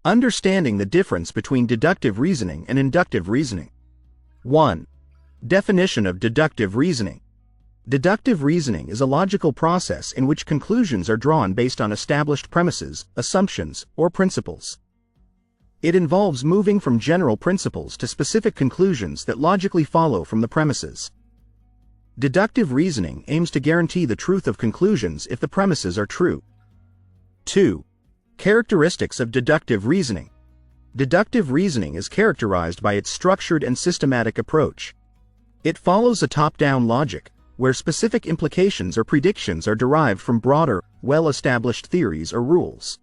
Understanding the difference between deductive reasoning and inductive reasoning. 1. Definition of deductive reasoning. Deductive reasoning is a logical process in which conclusions are drawn based on established premises, assumptions, or principles. It involves moving from general principles to specific conclusions that logically follow from the premises. Deductive reasoning aims to guarantee the truth of conclusions if the premises are true. 2. Characteristics of deductive reasoning. Deductive reasoning is characterized by its structured and systematic approach. It follows a top-down logic, where specific implications or predictions are derived from broader, well-established theories or rules.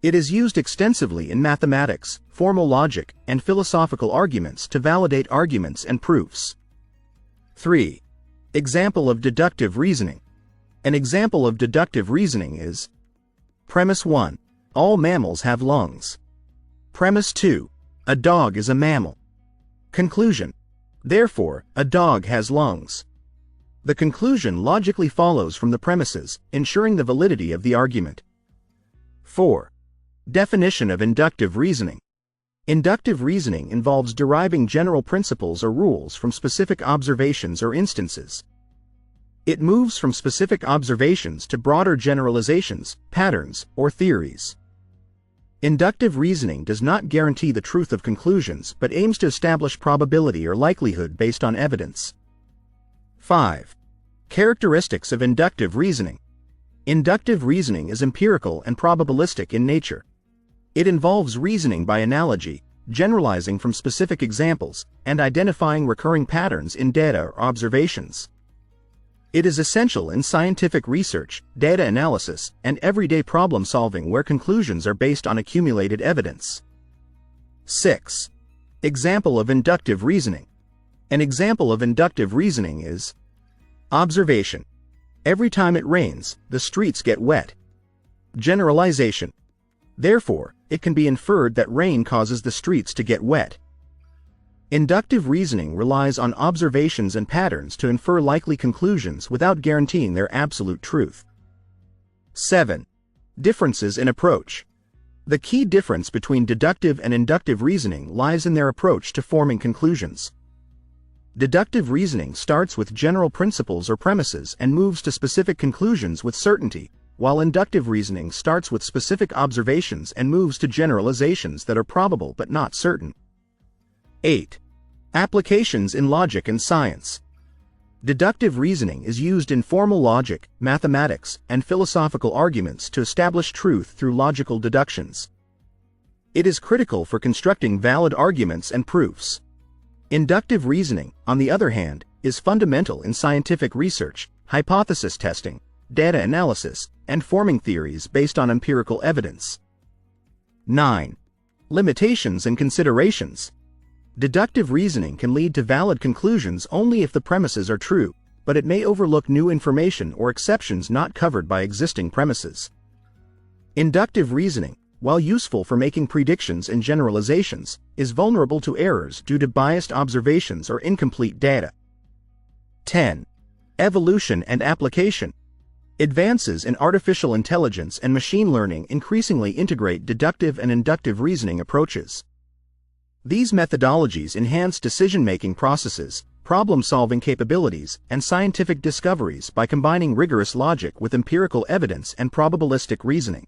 It is used extensively in mathematics, formal logic, and philosophical arguments to validate arguments and proofs. 3. Example of deductive reasoning. An example of deductive reasoning is: Premise 1. All mammals have lungs. Premise 2. A dog is a mammal. Conclusion. Therefore, a dog has lungs. The conclusion logically follows from the premises, ensuring the validity of the argument. 4. Definition of inductive reasoning. Inductive reasoning involves deriving general principles or rules from specific observations or instances. It moves from specific observations to broader generalizations, patterns, or theories. Inductive reasoning does not guarantee the truth of conclusions but aims to establish probability or likelihood based on evidence. 5. Characteristics of inductive reasoning. Inductive reasoning is empirical and probabilistic in nature. It involves reasoning by analogy, generalizing from specific examples, and identifying recurring patterns in data or observations. It is essential in scientific research, data analysis, and everyday problem-solving where conclusions are based on accumulated evidence. 6. Example of inductive reasoning. An example of inductive reasoning is: observation. Every time it rains, the streets get wet. Generalization. Therefore, it can be inferred that rain causes the streets to get wet. Inductive reasoning relies on observations and patterns to infer likely conclusions without guaranteeing their absolute truth. 7. Differences in approach. The key difference between deductive and inductive reasoning lies in their approach to forming conclusions. Deductive reasoning starts with general principles or premises and moves to specific conclusions with certainty, while inductive reasoning starts with specific observations and moves to generalizations that are probable but not certain. 8. Applications in logic and science. Deductive reasoning is used in formal logic, mathematics, and philosophical arguments to establish truth through logical deductions. It is critical for constructing valid arguments and proofs. Inductive reasoning, on the other hand, is fundamental in scientific research, hypothesis testing, data analysis, and forming theories based on empirical evidence. 9. Limitations and considerations. Deductive reasoning can lead to valid conclusions only if the premises are true, but it may overlook new information or exceptions not covered by existing premises. Inductive reasoning, while useful for making predictions and generalizations, is vulnerable to errors due to biased observations or incomplete data. 10. Evolution and application. Advances in artificial intelligence and machine learning increasingly integrate deductive and inductive reasoning approaches. These methodologies enhance decision-making processes, problem-solving capabilities, and scientific discoveries by combining rigorous logic with empirical evidence and probabilistic reasoning.